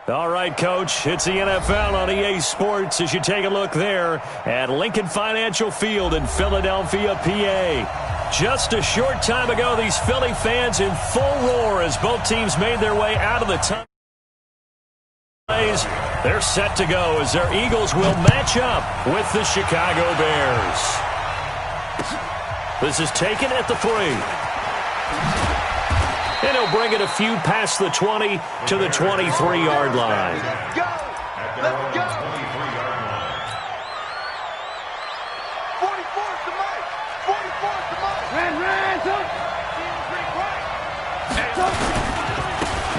All right, Coach, it's the NFL on EA Sports as you take a look there at Lincoln Financial Field in Philadelphia, PA. Just a short time ago, these Philly fans in full roar as both teams made their way out of the tunnel. They're set to go as their Eagles will match up with the Chicago Bears. This is taken at the 3. And he'll bring it a few past the 20 to the 23-yard line. Let's go! Let's go! 44's the mic! 44's the mic!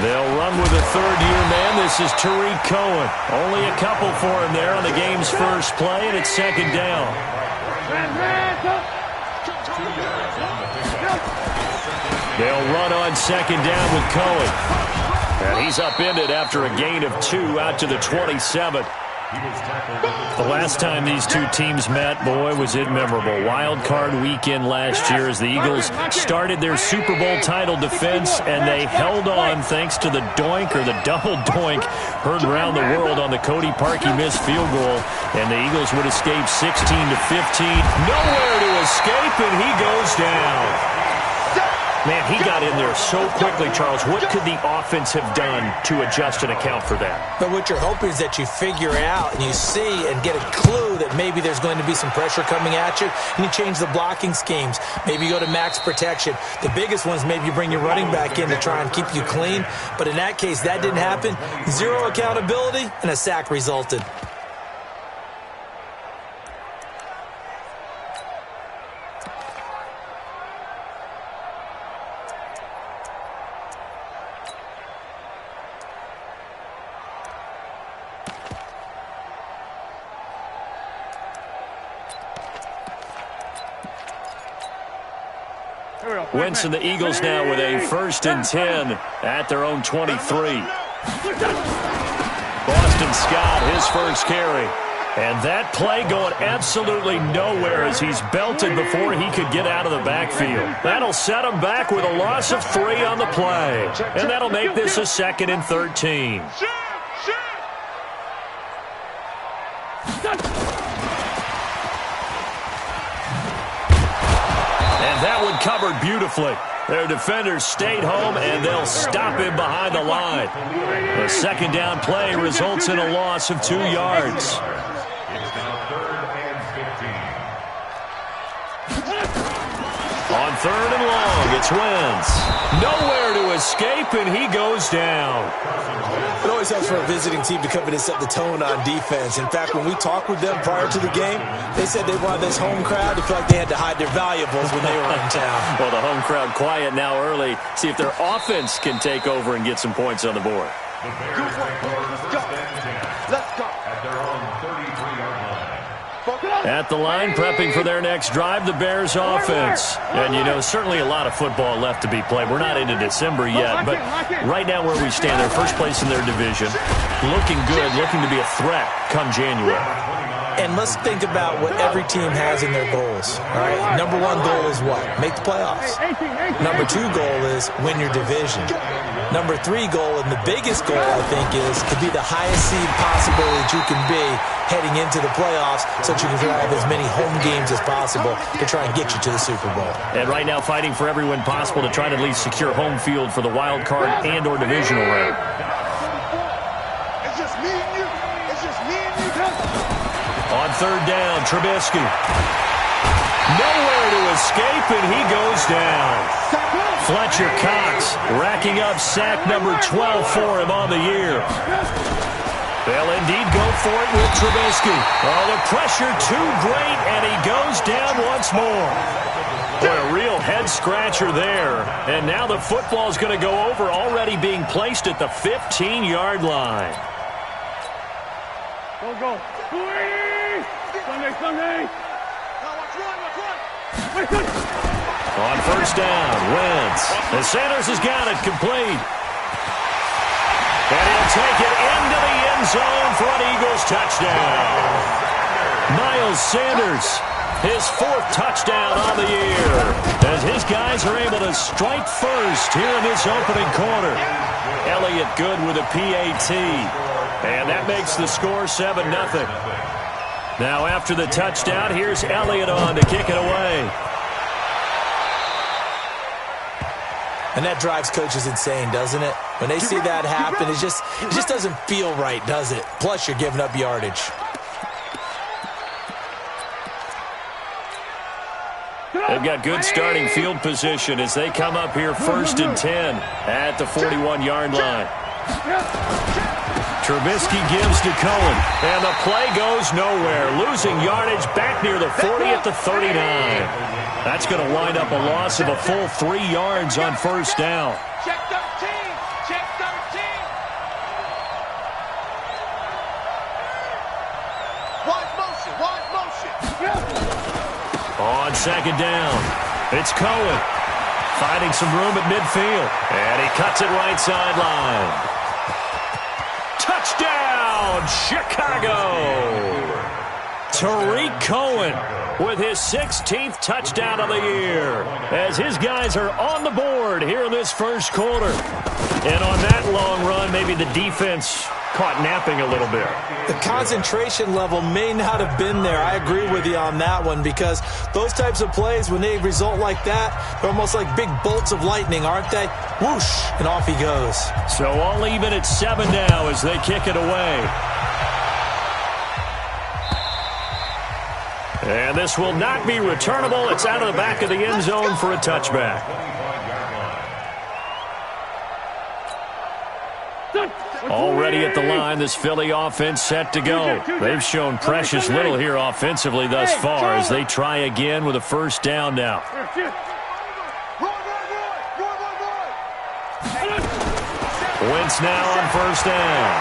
They'll run with a third-year man. This is Tariq Cohen. Only a couple for him there on the game's first play, and it's second down. They'll run on second down with Cohen. And he's upended after a gain of 2 out to the 27. The last time these two teams met, boy, was it memorable. Wild card weekend last year as the Eagles started their Super Bowl title defense, and they held on thanks to the doink or the double doink heard around the world on the Cody Parkey missed field goal, and the Eagles would escape 16-15. Nowhere to escape, and he goes down. Man, he got in there so quickly, Charles. What could the offense have done to adjust and account for that? But what you're hoping is that you figure out and you see and get a clue that maybe there's going to be some pressure coming at you, and you change the blocking schemes. Maybe you go to max protection. The biggest ones, maybe you bring your running back in to try and keep you clean. But in that case, that didn't happen. Zero accountability, and a sack resulted. Wentz and the Eagles now with a 1st and 10 at their own 23. Boston Scott, his first carry. And that play going absolutely nowhere as he's belted before he could get out of the backfield. That'll set him back with a loss of 3 on the play. And that'll make this a 2nd and 13. That one covered beautifully. Their defenders stayed home, and they'll stop him behind the line. The 2nd down play results in a loss of 2 yards. It's now 3rd and 15. On 3rd and long, it's Wentz. Nowhere to escape, and he goes down. It always helps for a visiting team to come in and set the tone on defense. In fact, when we talked with them prior to the game, they said they wanted this home crowd to feel like they had to hide their valuables when they were in town. Well, the home crowd quiet now early. See if their offense can take over and get some points on the board. Let's go. At their own 33-yard line. At the line, prepping for their next drive, the Bears offense. And, you know, certainly a lot of football left to be played. We're not into December yet, but right now where we stand, they're first place in their division. Looking good, looking to be a threat come January. And let's think about what every team has in their goals. All right, number 1 goal is what? Make the playoffs. Number 2 goal is win your division. Number 3 goal, and the biggest goal, I think, is to be the highest seed possible that you can be heading into the playoffs so that you can have as many home games as possible to try and get you to the Super Bowl. And right now fighting for every win possible to try to at least secure home field for the wild card and or divisional round. It's just me and you. It's just me and you. On 3rd down, Trubisky. Nowhere to escape, and he goes down. Fletcher Cox racking up sack number 12 for him on the year. They'll indeed go for it with Trubisky. Oh, the pressure too great, and he goes down once more. Boy, a real head-scratcher there. And now the football's going to go over, already being placed at the 15-yard line. Go. Sunday. Now watch run. On 1st down, Wentz. And Sanders has got it complete. And he'll take it into the end zone for an Eagles touchdown. Miles Sanders, his 4th touchdown on the year, as his guys are able to strike first here in this opening quarter. Elliott good with a PAT. And that makes the score 7-0. Now after the touchdown, here's Elliott on to kick it away. And that drives coaches insane, doesn't it? When they see that happen, it just doesn't feel right, does it? Plus, you're giving up yardage. They've got good starting field position as they come up here 1st and 10 at the 41-yard line. Trubisky gives to Cohen, and the play goes nowhere. Losing yardage back near the 40 at the 39. That's going to wind up a loss of a full 3 yards on 1st down. Check 13. Check 13. Wide motion. Wide motion. On 2nd down, it's Cohen. Finding some room at midfield. And he cuts it right sideline. Touchdown, Chicago! Tariq Cohen with his 16th touchdown of the year as his guys are on the board here in this first quarter. And on that long run, maybe the defense caught napping a little bit. The concentration level may not have been there. I agree with you on that one because those types of plays, when they result like that, they're almost like big bolts of lightning, aren't they? Whoosh, and off he goes. So all even at 7 now as they kick it away. And this will not be returnable. It's out of the back of the end zone for a touchback. Already at the line, this Philly offense set to go. They've shown precious little here offensively thus far as they try again with a 1st down now. Wentz now on 1st down.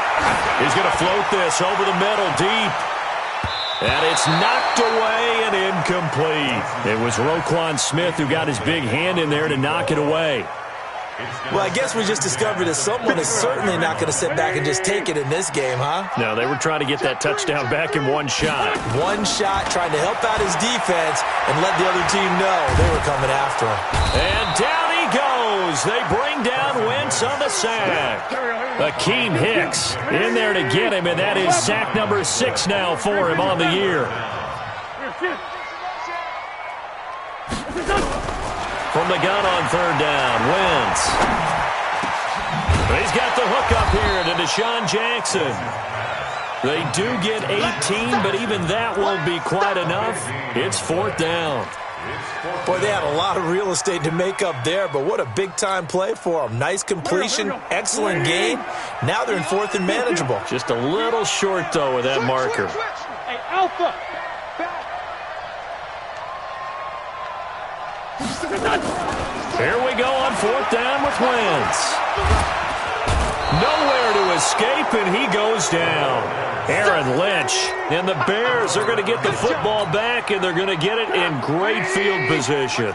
He's going to float this over the middle deep. And it's knocked away and incomplete. It was Roquan Smith who got his big hand in there to knock it away. Well, I guess we just discovered that someone is certainly not going to sit back and just take it in this game, huh? No, they were trying to get that touchdown back in one shot. One shot, trying to help out his defense and let the other team know they were coming after him. And down he goes. They bring down Wentz on the sack. Akeem Hicks in there to get him, and that is sack number 6 now for him on the year. From the gun on 3rd down, Wentz. He's got the hook up here to Deshaun Jackson. They do get 18, but even that won't be quite enough. It's 4th down. Boy, they had a lot of real estate to make up there, but what a big-time play for them. Nice completion, excellent game. Now they're in 4th and manageable. Just a little short, though, with that marker. Hey, Alpha. Here we go on 4th down with Wentz. Nowhere to escape, and he goes down. Aaron Lynch. And the Bears are going to get the football back, and they're going to get it in great field position.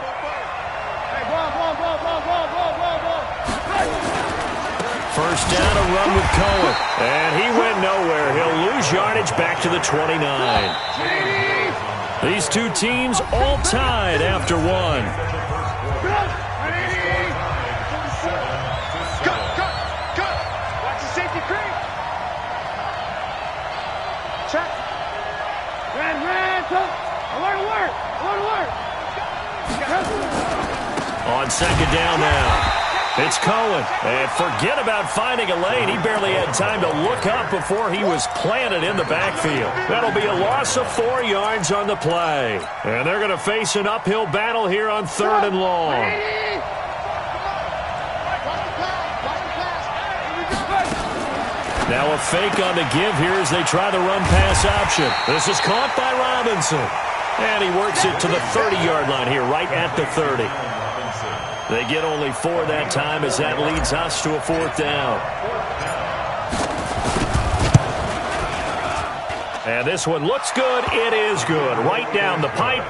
First down, a run with Cohen. And he went nowhere. He'll lose yardage back to the 29. These two teams all tied after one. On 2nd down now. It's Cohen. And forget about finding a lane. He barely had time to look up before he was planted in the backfield. That'll be a loss of 4 yards on the play. And they're going to face an uphill battle here on 3rd and long. Now a fake on the give here as they try the run-pass option. This is caught by Robinson. And he works it to the 30-yard line here, right at the 30. They get only 4 that time as that leads us to a 4th down. And this one looks good. It is good. Right down the pipe.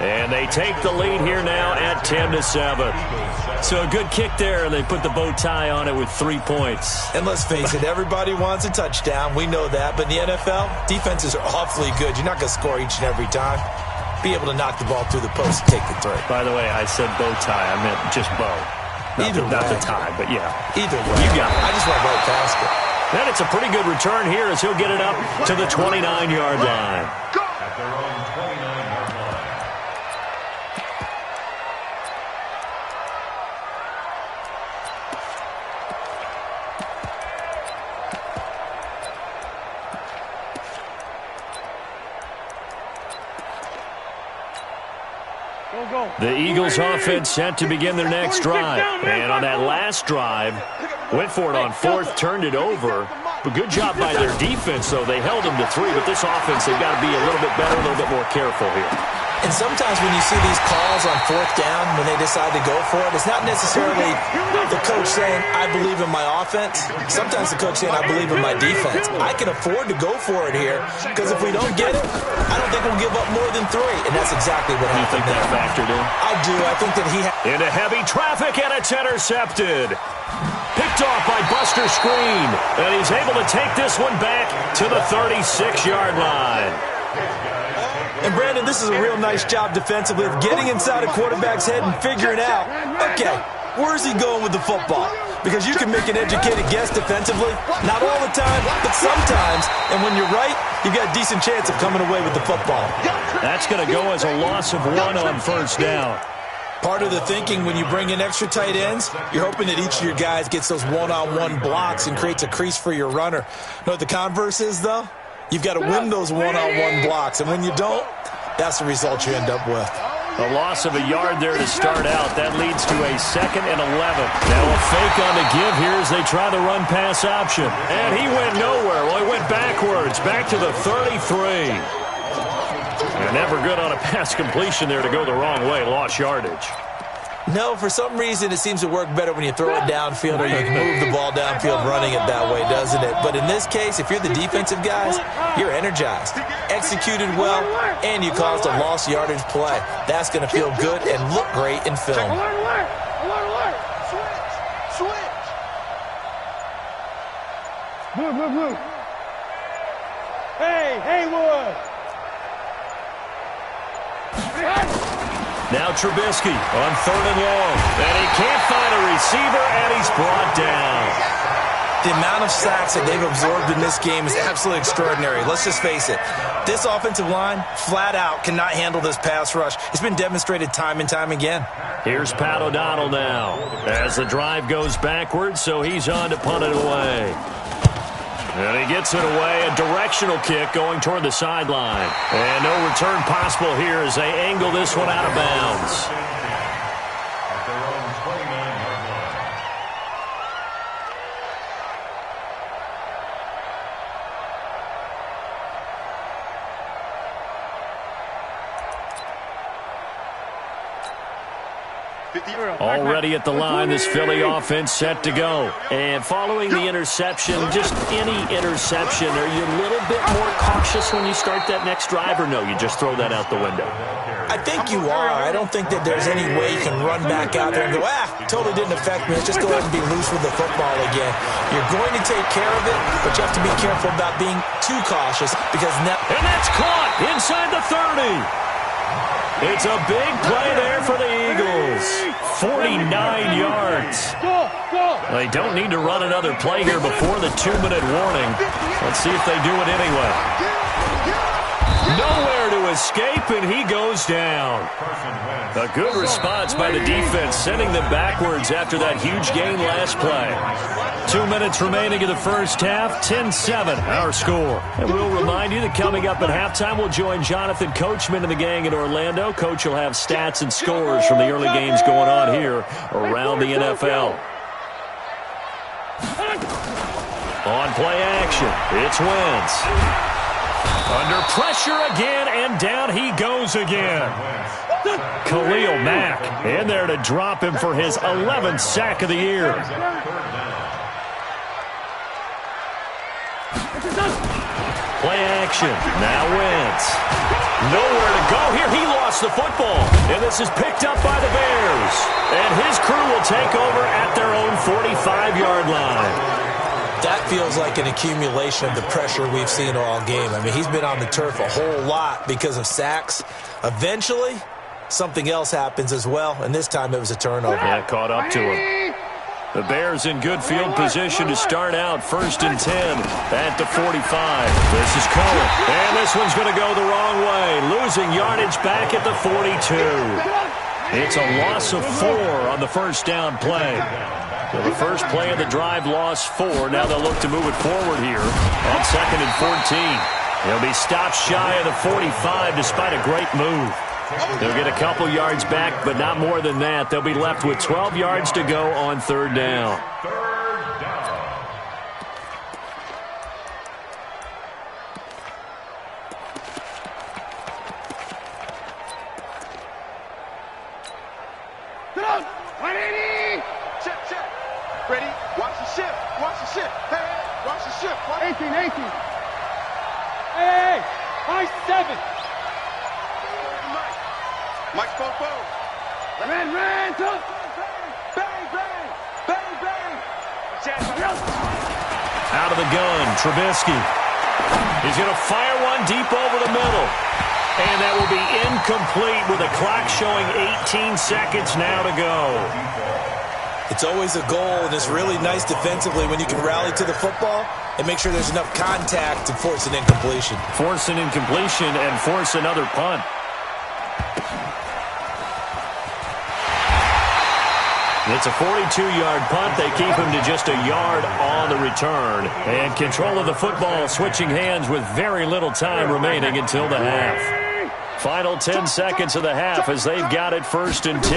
And they take the lead here now at 10-7. So a good kick there. They put the bow tie on it with 3 points. And let's face it, everybody wants a touchdown. We know that. But in the NFL, defenses are awfully good. You're not going to score each and every time. be able to knock the ball through the post and take the three. By the way, I said bow tie. I meant just bow. Not the tie, but yeah. Either way. You got it. I just went right past it. And it's a pretty good return here as he'll get it up to the 29-yard line. At their own 29-yard line. The Eagles offense set to begin their next drive. And on that last drive, went for it on fourth, turned it over. But good job by their defense, though. They held them to 3, but this offense, they've got to be a little bit better, a little bit more careful here. And sometimes when you see these calls on fourth down, when they decide to go for it, it's not necessarily the coach saying, I believe in my offense. Sometimes the coach saying, I believe in my defense. I can afford to go for it here because if we don't get it, I don't think we'll give up more than 3. And that's exactly what happened. You think that factored in? I do. I think that he into heavy traffic, and it's intercepted. Picked off by Buster Screen. And he's able to take this one back to the 36-yard line. And, Brandon, this is a real nice job defensively of getting inside a quarterback's head and figuring out, okay, where's he going with the football? Because you can make an educated guess defensively. Not all the time, but sometimes. And when you're right, you've got a decent chance of coming away with the football. That's going to go as a loss of 1 on first down. Part of the thinking when you bring in extra tight ends, you're hoping that each of your guys gets those one-on-one blocks and creates a crease for your runner. You know what the converse is, though? You've got to win those one-on-one blocks, and when you don't, that's the result you end up with. A loss of a yard there to start out. That leads to a 2nd and 11. Now a fake on the give here as they try the run-pass option. And he went nowhere. Well, he went backwards, back to the 33. And never good on a pass completion there to go the wrong way. Lost yardage. No, for some reason, it seems to work better when you throw it downfield or you can move the ball downfield running it that way, doesn't it? But in this case, if you're the defensive guys, you're energized, executed well, and you caused a lost yardage play. That's going to feel good and look great in film. Switch. Blue. Hey, Haywood. Now Trubisky on 3rd and long. And he can't find a receiver, and he's brought down. The amount of sacks that they've absorbed in this game is absolutely extraordinary. Let's just face it. This offensive line, flat out, cannot handle this pass rush. It's been demonstrated time and time again. Here's Pat O'Donnell now as the drive goes backwards, so he's on to punt it away. And he gets it away, a directional kick going toward the sideline. And no return possible here as they angle this one out of bounds. At their own 29-yard line. Already at the line, this Philly offense set to go. And following the interception, just any interception, are you a little bit more cautious when you start that next drive, or no, you just throw that out the window? I think you are. I don't think that there's any way you can run back out there and go, totally didn't affect me. Let's just go ahead and be loose with the football again. You're going to take care of it, but you have to be careful about being too cautious because now... And that's caught inside the 30. It's a big play there for the Eagles. 49 yards. They don't need to run another play here before the 2-minute warning. Let's see if they do it anyway. Nowhere to escape, and he goes down. A good response by the defense, sending them backwards after that huge gain last play. 2 minutes remaining in the first half, 10-7, our score. And we'll remind you that coming up at halftime, we'll join Jonathan Coachman and the gang in Orlando. Coach will have stats and scores from the early games going on here around the NFL. On play action, it's Wentz. Under pressure again, and down he goes again. Khalil Mack in there to drop him for his 11th sack of the year. Play action. Now Wentz. Nowhere to go here. He lost the football. And this is picked up by the Bears. And his crew will take over at their own 45-yard line. That feels like an accumulation of the pressure we've seen all game. I mean, he's been on the turf a whole lot because of sacks. Eventually, something else happens as well, and this time it was a turnover. Yeah, caught up to him. The Bears in good field position to start out. 1st and 10 at the 45. This is Cohen. And this one's going to go the wrong way. Losing yardage back at the 42. It's a loss of 4 on the first down play. So the first play of the drive lost 4. Now they'll look to move it forward here on 2nd and 14. He'll be stopped shy of the 45 despite a great move. They'll get a couple yards back, but not more than that. They'll be left with 12 yards to go on 3rd down. Check. Ready? Watch the shift. Hey, watch the shift. 18. Hey, 5-7. Mike Popo. Ran. Bang. Out of the gun, Trubisky. He's going to fire one deep over the middle. And that will be incomplete with a clock showing 18 seconds now to go. It's always a goal, and it's really nice defensively when you can rally to the football and make sure there's enough contact to force an incompletion. Force an incompletion and force another punt. It's a 42-yard punt. They keep him to just a yard on the return. And control of the football switching hands with very little time remaining until the half. Final 10 seconds of the half as they've got it 1st and 10.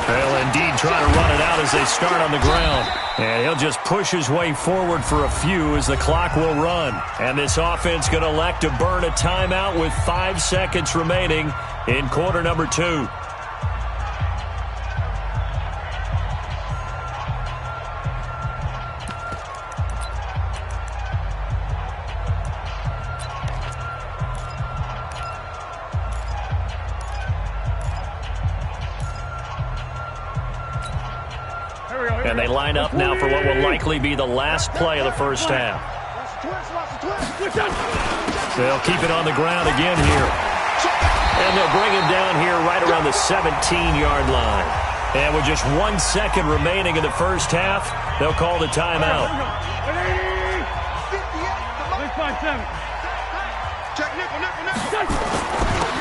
They'll indeed try to run it out as they start on the ground. And he'll just push his way forward for a few as the clock will run. And this offense going to elect to burn a timeout with 5 seconds remaining in quarter number 2. And they line up now for what will likely be the last play of the first half. They'll keep it on the ground again here. And they'll bring him down here right around the 17-yard line. And with just 1 second remaining in the first half, they'll call the timeout.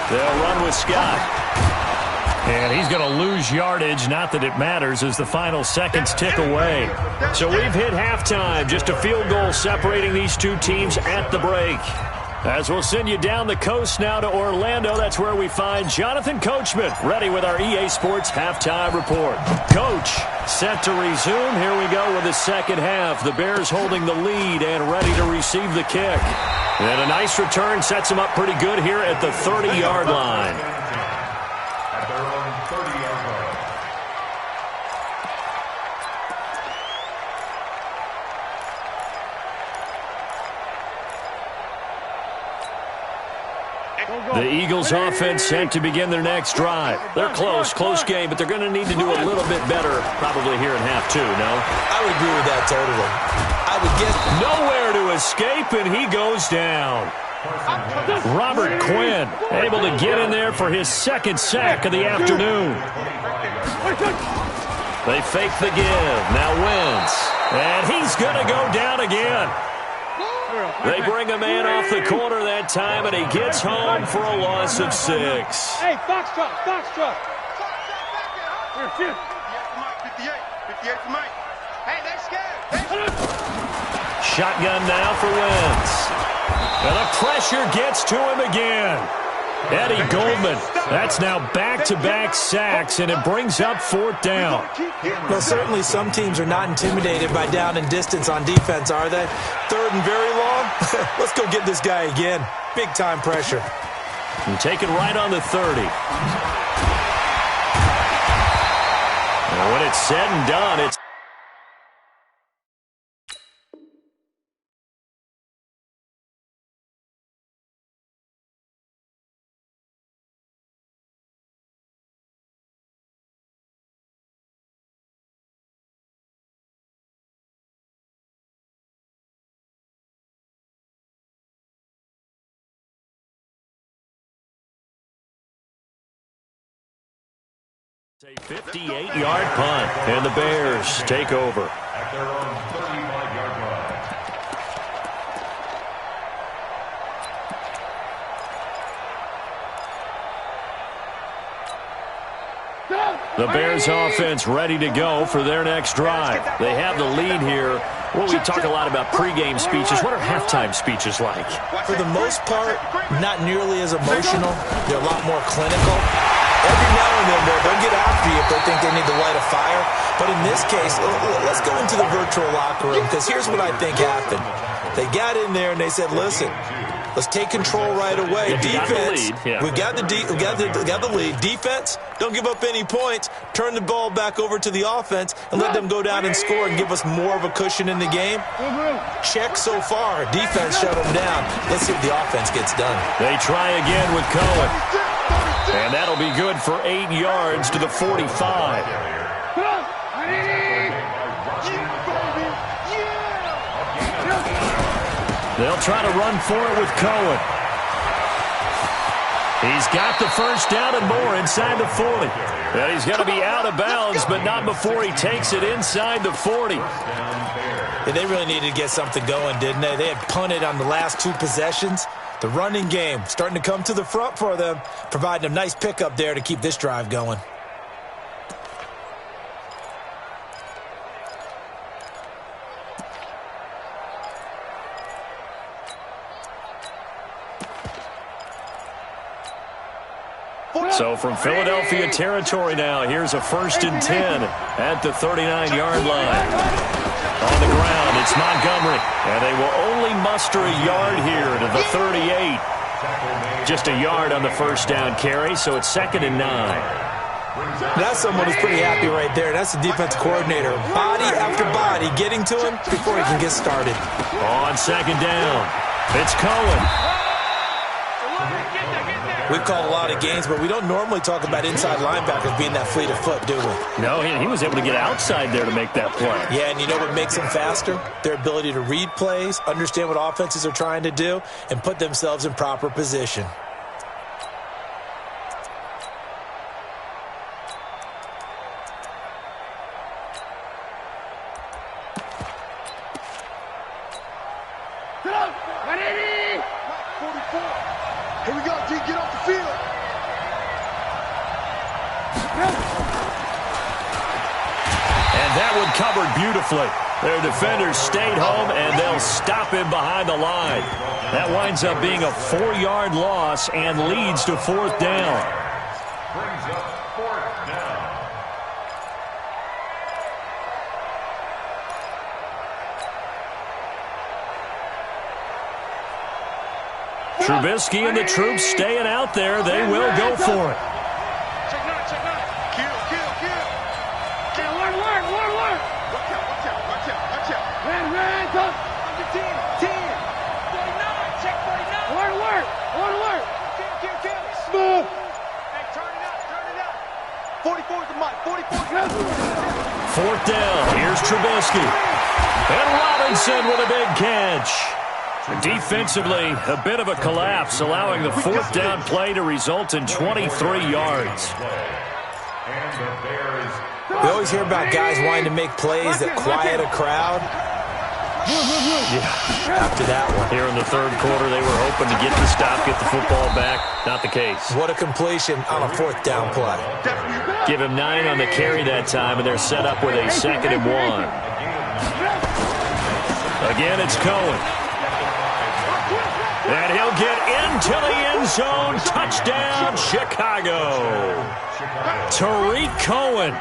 They'll run with Scott. And he's going to lose yardage, not that it matters, as the final seconds tick away. So we've hit halftime, just a field goal separating these two teams at the break. As we'll send you down the coast now to Orlando, that's where we find Jonathan Coachman, ready with our EA Sports Halftime Report. Coach, set to resume. Here we go with the second half. The Bears holding the lead and ready to receive the kick. And a nice return sets them up pretty good here at the 30-yard line. The Eagles offense set to begin their next drive. They're close game, but they're going to need to do a little bit better probably here in half 2, no? I would agree with that totally. I would guess nowhere to escape, and he goes down. Robert Quinn able to get in there for his second sack of the afternoon. They fake the give. Now Wentz. And he's going to go down again. They bring a man off the corner that time, and he gets home for a loss of 6. Hey, box truck. Here, shift. 58 for Mike. Hey, they're scared. Shotgun now for Wentz. And the pressure gets to him again. Eddie Goldman, that's now back-to-back sacks, and it brings up 4th down. Well, certainly some teams are not intimidated by down and distance on defense, are they? 3rd and very long? Let's go get this guy again. Big-time pressure. And take it right on the 30. And when it's said and done, it's It's a 58-yard punt, and the Bears take over. At their own 35-yard line. The Bears offense ready to go for their next drive. They have the lead here. Well, we talk a lot about pregame speeches. What are halftime speeches like? For the most part, not nearly as emotional. They're a lot more clinical. Every now and then, they'll get after you if they think they need to light a fire. But in this case, let's go into the virtual locker room, because here's what I think happened. They got in there and they said, listen, let's take control right away. Defense, we got the lead. Defense, don't give up any points. Turn the ball back over to the offense and let them go down and score and give us more of a cushion in the game. Check so far. Defense shut them down. Let's see if the offense gets done. They try again with Cohen. And that'll be good for 8 yards to the 45. They'll try to run for it with Cohen. He's got the first down and more inside the 40. And he's going to be out of bounds, but not before he takes it inside the 40. Yeah, they really needed to get something going, didn't they? They had punted on the last 2 possessions. The running game starting to come to the front for them, providing a nice pickup there to keep this drive going. So from Philadelphia territory now, here's a 1st and 10 at the 39-yard line. On the ground, it's Montgomery, and they will only muster a yard here to the 38. Just a yard on the first down carry, so it's 2nd and 9. That's someone who's pretty happy right there. That's the defense coordinator. Body after body getting to him before he can get started. On 2nd down, it's Cohen. We've called a lot of games, but we don't normally talk about inside linebackers being that fleet of foot, do we? No, he was able to get outside there to make that play. Yeah, and you know what makes them faster? Their ability to read plays, understand what offenses are trying to do, and put themselves in proper position. Here we go, D, get off the field. And that one covered beautifully. Their defenders stayed home, and they'll stop him behind the line. That winds up being a 4-yard loss and leads to 4th down. Brings up 4th down. Trubisky and the troops staying out there. They will go for it. Check nine. Kill. Work. Watch out. Ran, go. 10. 49, check 49. Work. Kill. Smooth. Hey, turn it up. 44 is the mic. 44. 4th down. Here's Trubisky. And Robinson with a big catch. Defensively, a bit of a collapse, allowing the 4th down play to result in 23 yards. We always hear about guys wanting to make plays that quiet a crowd. Yeah, after that one. Here in the 3rd quarter, they were hoping to get the stop, get the football back. Not the case. What a completion on a 4th down play. Give him 9 on the carry that time, and they're set up with a 2nd and 1. Again, it's Cohen. And he'll get into the end zone. Touchdown, Chicago. Tariq Cohen,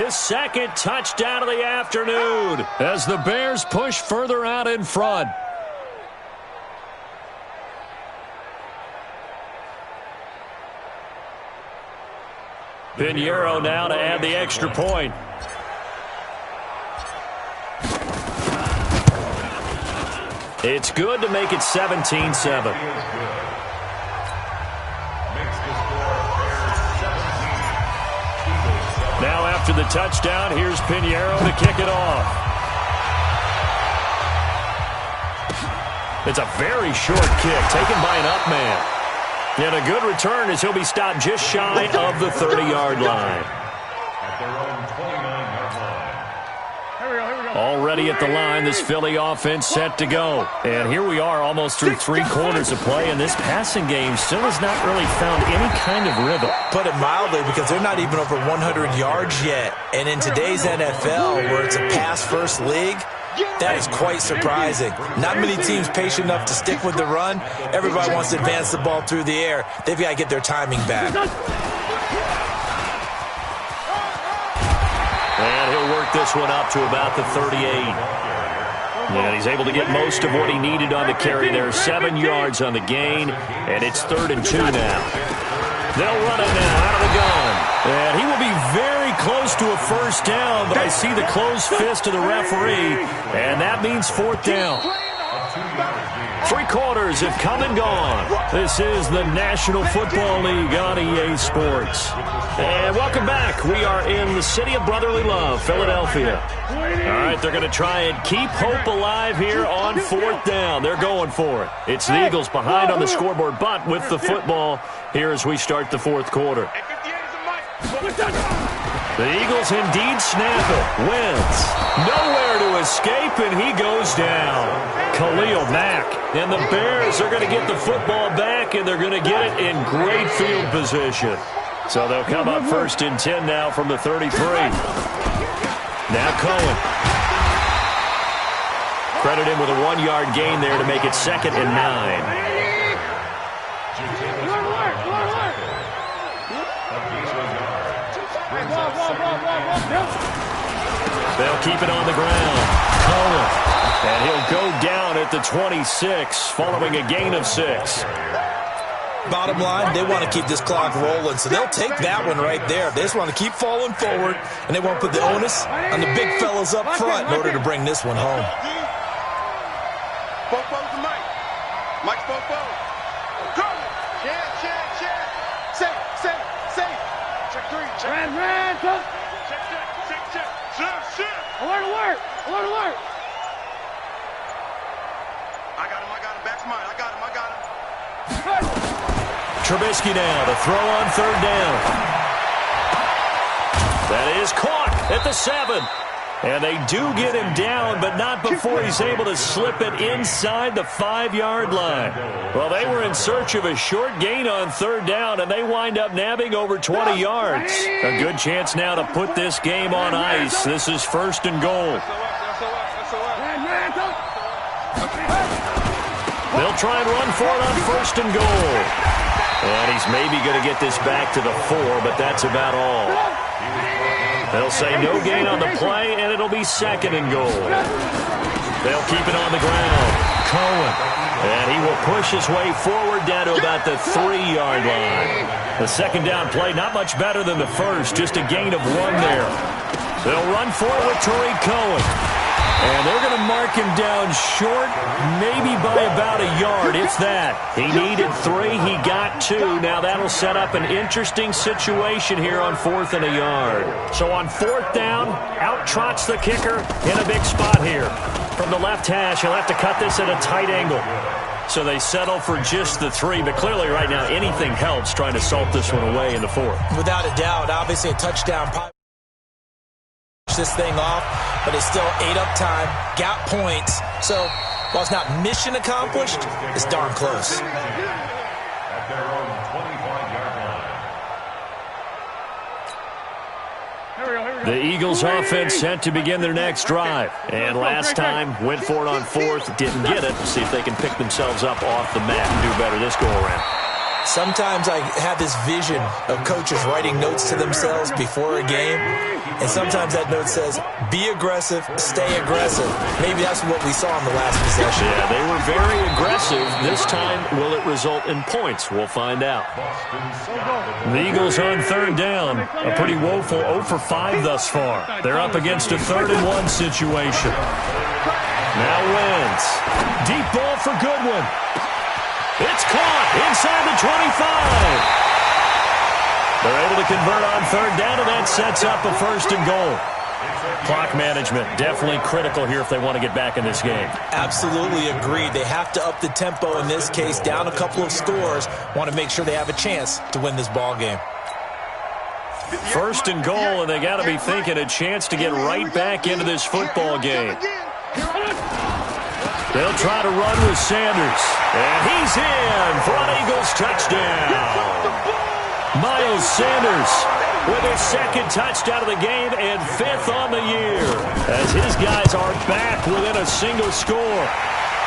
his 2nd touchdown of the afternoon as the Bears push further out in front. Pinheiro now to add the extra point. It's good to make it 17-7. Now after the touchdown, here's Pinheiro to kick it off. It's a very short kick taken by an up man. And a good return as he'll be stopped just shy of the 30-yard line. ready at the line. This Philly offense set to go. And here we are almost through 3 quarters of play, and this passing game still has not really found any kind of rhythm. Put it mildly, because they're not even over 100 yards yet. And in today's NFL, where it's a pass-first league, that is quite surprising. Not many teams patient enough to stick with the run. Everybody wants to advance the ball through the air. They've got to get their timing back. And he'll work this one up to about the 38. And he's able to get most of what he needed on the carry there. 7 yards on the gain, and it's 3rd and 2 now. They'll run it now out of the gun. And he will be very close to a first down, but I see the closed fist of the referee, and that means 4th down. 3 quarters have come and gone. This is the National Football League on EA Sports. And welcome back. We are in the city of brotherly love, Philadelphia. All right, they're going to try and keep hope alive here on 4th down. They're going for it. It's the Eagles behind on the scoreboard, but with the football here as we start the 4th quarter. The Eagles indeed snap it. Wentz nowhere to escape, and he goes down. Khalil Mack. And the Bears are going to get the football back, and they're going to get it in great field position. So they'll come up 1st and 10 now from the 33. Now Cohen. Credit him with a 1-yard gain there to make it 2nd and 9. They'll keep it on the ground. Cohen. And he'll go down at the 26 following a gain of 6. Bottom line, they want to keep this clock rolling, so they'll take that one right there. They just want to keep falling forward, and they won't put the onus on the big fellas up front in order to bring this one home. Fofo's the Mike. Mike's Fofo. Go! Check. Safe. Check 3. Check. Ran. Check. Alert. I got him. Back's mine. I got him. Trubisky now to throw on 3rd down. That is caught at the 7. And they do get him down, but not before he's able to slip it inside the 5-yard line. Well, they were in search of a short gain on 3rd down, and they wind up nabbing over 20 yards. A good chance now to put this game on ice. This is 1st and goal. They'll try and run for it on 1st and goal. And he's maybe going to get this back to the 4, but that's about all. They'll say no gain on the play, and it'll be 2nd and goal. They'll keep it on the ground. Cohen. And he will push his way forward down to about the 3-yard line. The 2nd down play, not much better than the first, just a gain of 1 there. They'll run for it with Tariq Cohen. And they're going to mark him down short, maybe by about a yard, if that. He needed 3. He got 2. Now that'll set up an interesting situation here on 4th and a yard. So on 4th down, out trots the kicker in a big spot here. From the left hash, he'll have to cut this at a tight angle. So they settle for just the 3, but clearly right now anything helps trying to salt this one away in the 4th. Without a doubt, obviously a touchdown. This thing off, but it's still 8 up time, got points. So while it's not mission accomplished, it's darn close. At their own 25-yard line. The Eagles offense set to begin their next drive. And last time went for it on 4th, didn't get it. See if they can pick themselves up off the mat and do better this go around. Sometimes I have this vision of coaches writing notes to themselves before a game, and sometimes that note says, be aggressive, stay aggressive. Maybe that's what we saw in the last possession. Yeah, they were very aggressive. This time, will it result in points? We'll find out. The Eagles on 3rd down. A pretty woeful 0 for 5 thus far. They're up against a 3rd and 1 situation. Now Wentz. Deep ball for Goodwin. It's caught inside the 25. They're able to convert on 3rd down, and that sets up a 1st and goal. Clock management, definitely critical here if they want to get back in this game. Absolutely agreed. They have to up the tempo in this case, down a couple of scores. Want to make sure they have a chance to win this ball game. First and goal, and they got to be thinking a chance to get right back into this football game. They'll try to run with Sanders. And he's in for an Eagles touchdown. Miles Sanders with his second touchdown of the game and 5th on the year, as his guys are back within a single score.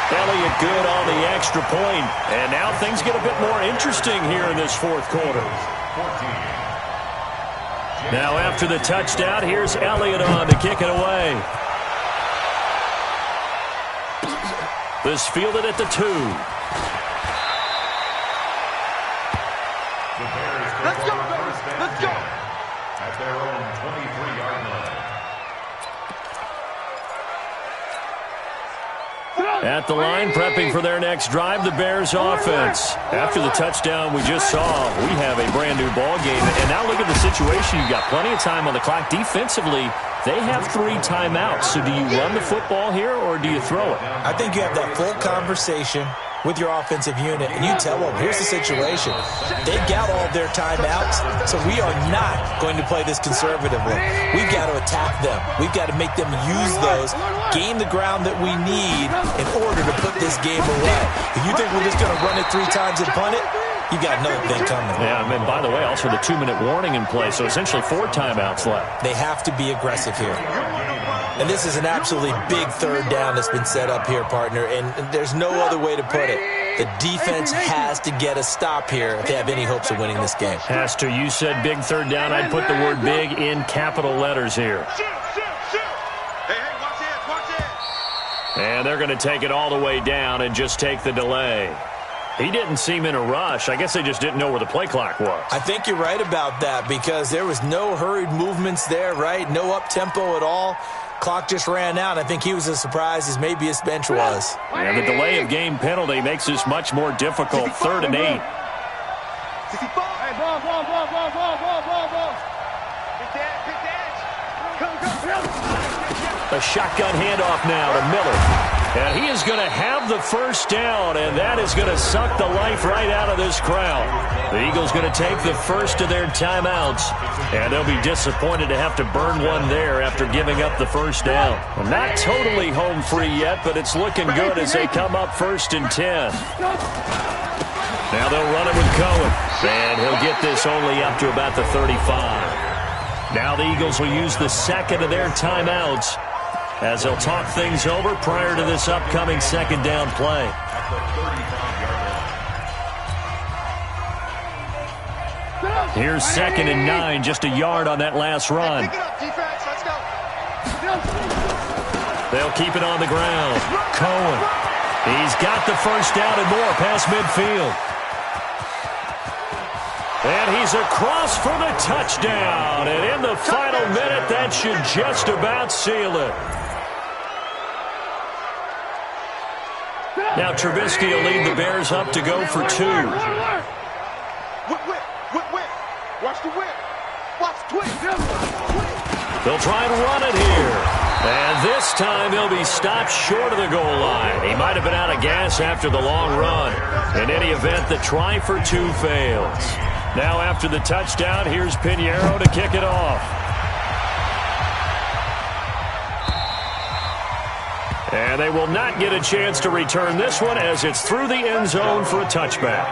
Elliott good on the extra point. And now things get a bit more interesting here in this fourth quarter. Now after the touchdown, here's Elliott on to kick it away. This fielded at the 2. Let's go, baby. Let's go. At their own 23-yard line. At the line, prepping for their next drive, the Bears offense. After the touchdown we just saw, we have a brand-new ball game. And now look at the situation. You've got plenty of time on the clock. Defensively, they have 3 timeouts. So do you run the football here or do you throw it? I think you have that full conversation with your offensive unit, and you tell them, here's the situation. They got all their timeouts, so we are not going to play this conservatively. We've got to attack them. We've got to make them use those, gain the ground that we need in order to put this game away. If you think we're just going to run it 3 times and punt it, you got another thing coming. Yeah, and by the way, also the 2-minute warning in play, so essentially 4 timeouts left. They have to be aggressive here. And this is an absolutely big third down that's been set up here, partner, and there's no other way to put it. The defense has to get a stop here if they have any hopes of winning this game. Has to. You said big third down. I'd put the word big in capital letters here. Shoot. Hey, watch it. And they're going to take it all the way down and just take the delay. He didn't seem in a rush. I guess they just didn't know where the play clock was. I think you're right about that because there was no hurried movements there, right? No up-tempo at all. Clock just ran out. I think he was as surprised as maybe his bench was. And the delay of game penalty makes this much more difficult. 3rd and 8. Hey, ball. Pick that. Come. A shotgun handoff now to Miller. And he is going to have the first down, and that is going to suck the life right out of this crowd. The Eagles going to take the first of their timeouts, and they'll be disappointed to have to burn one there after giving up the first down. Well, not totally home free yet, but it's looking good as they come up 1st and 10. Now they'll run it with Cohen, and he'll get this only up to about the 35. Now the Eagles will use the second of their timeouts as they'll talk things over prior to this upcoming 2nd down play. Here's 2nd and 9, just a yard on that last run. Pick it up, defense. Let's go. They'll keep it on the ground. Cohen. He's got the first down and more past midfield. And he's across for the touchdown. And in the final minute, that should just about seal it. Now Trubisky will lead the Bears up to go for 2. Whip. Watch the whip. Watch the twist. They'll try and run it here. And this time he'll be stopped short of the goal line. He might have been out of gas after the long run. In any event, the try for 2 fails. Now after the touchdown, here's Pinheiro to kick it off. And they will not get a chance to return this one as it's through the end zone for a touchback.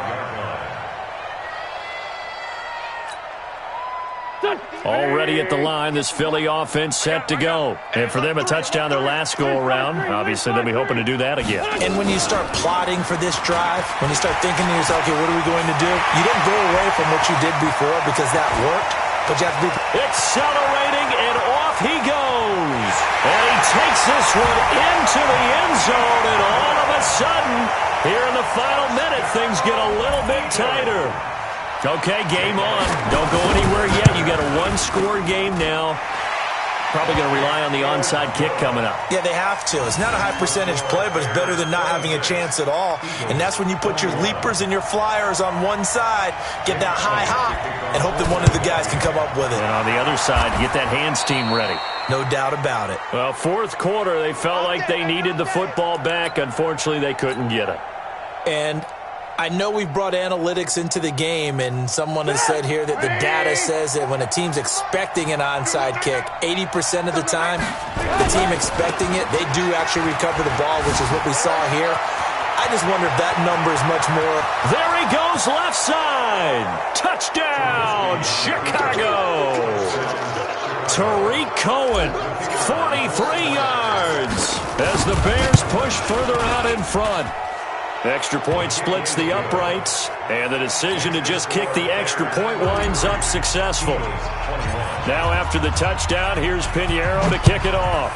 Already at the line, this Philly offense set to go. And for them, a touchdown their last go-around. Obviously, they'll be hoping to do that again. And when you start plotting for this drive, when you start thinking to yourself, okay, what are we going to do? You don't go away from what you did before because that worked, but you have to be accelerating, and off he goes. And he takes this one into the end zone, and all of a sudden, here in the final minute, things get a little bit tighter. Okay, game on. Don't go anywhere yet. You got a 1-score game now. Probably going to rely on the onside kick coming up. Yeah, they have to. It's not a high-percentage play, but it's better than not having a chance at all. And that's when you put your leapers and your flyers on one side, get that high hop, and hope that one of the guys can come up with it. And on the other side, get that hands team ready. No doubt about it. Well, fourth quarter, they felt like they needed the football back. Unfortunately, they couldn't get it. And I know we've brought analytics into the game, and someone has said here that the data says that when a team's expecting an onside kick, 80% of the time, the team expecting it, they do actually recover the ball, which is what we saw here. I just wonder if that number is much more. There he goes, left side. Touchdown, Chicago. Tariq Cohen, 43 yards as the Bears push further out in front. Extra point splits the uprights, and the decision to just kick the extra point winds up successful. Now after the touchdown, here's Pinheiro to kick it off.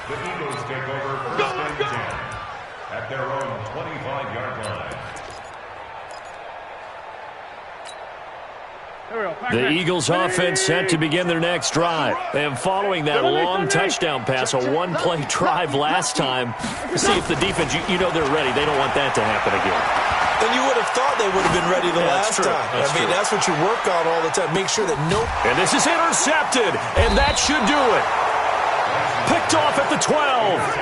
The Eagles take over first and 10 at their own 25-yard line. The Eagles offense set to begin their next drive. And following that long touchdown pass, a one-play drive last time, see if the defense, you know they're ready. They don't want that to happen again. And you would have thought they would have been ready the last time. That's what you work on all the time. Make sure that And this is intercepted, and that should do it. Picked off at the 12.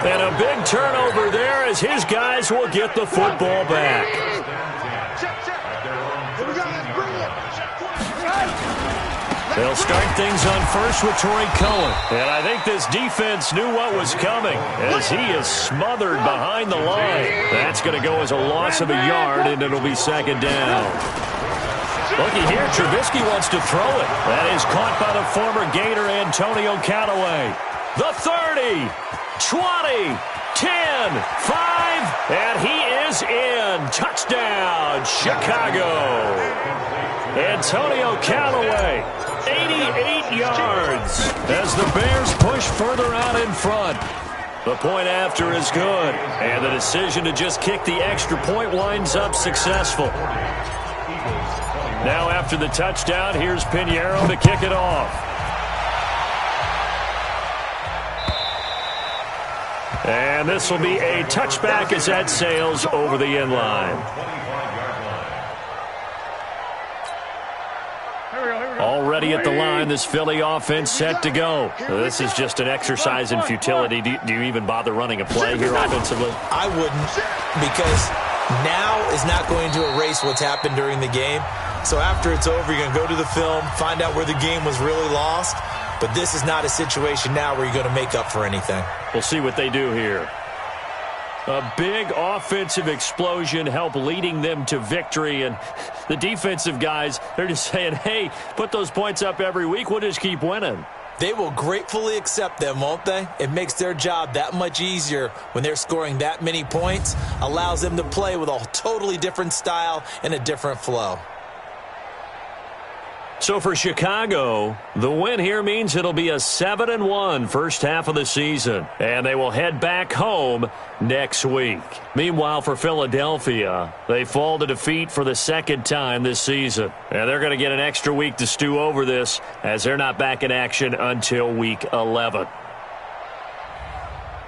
And a big turnover there as his guys will get the football back. They'll start things on first with Tariq Cohen. And I think this defense knew what was coming as he is smothered behind the line. That's going to go as a loss of a yard, and it'll be second down. Looky here, Trubisky wants to throw it. That is caught by the former Gator Antonio Callaway. The 30, 20, 10, 5, and he is in. Touchdown, Chicago. Antonio Callaway, 88 yards as the Bears push further out in front. The point after is good, and the decision to just kick the extra point winds up successful. Now after the touchdown, here's Pinheiro to kick it off. And this will be a touchback as that sails over the end line. Already at the line, this Philly offense set to go. This is just an exercise in futility. Do you even bother running a play here offensively? I wouldn't, because now is not going to erase what's happened during the game. So after it's over, you're going to go to the film, find out where the game was really lost. But this is not a situation now where you're going to make up for anything. We'll see what they do here. A big offensive explosion helped leading them to victory. And the defensive guys, they're just saying, hey, put those points up every week. We'll just keep winning. They will gratefully accept them, won't they? It makes their job that much easier when they're scoring that many points. Allows them to play with a totally different style and a different flow. So for Chicago, the win here means it'll be a 7-1 first half of the season, and they will head back home next week. Meanwhile, for Philadelphia, they fall to defeat for the second time this season, and they're going to get an extra week to stew over this as they're not back in action until week 11.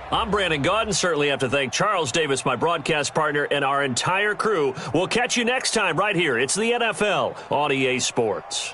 I'm Brandon Gaudin. Certainly have to thank Charles Davis, my broadcast partner, and our entire crew. We'll catch you next time right here. It's the NFL on EA Sports.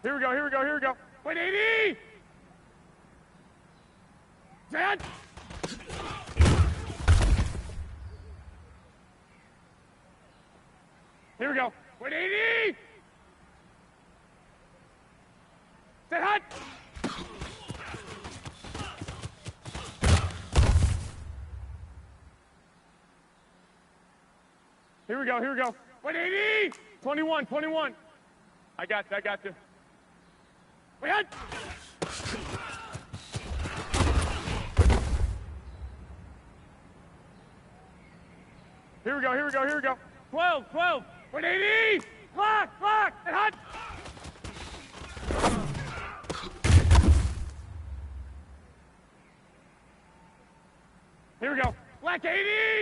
Here we go, here we go, here we go. Wait, 80! Stand! Here we go. Wait, 80! Stay hot! Here we go, here we go. Wait, 80! 21, 21. I got you. Wait, hot! Here we go, here we go, here we go. 12, 12. Wait, 80! Lock, and hot! Here we go. Black 80!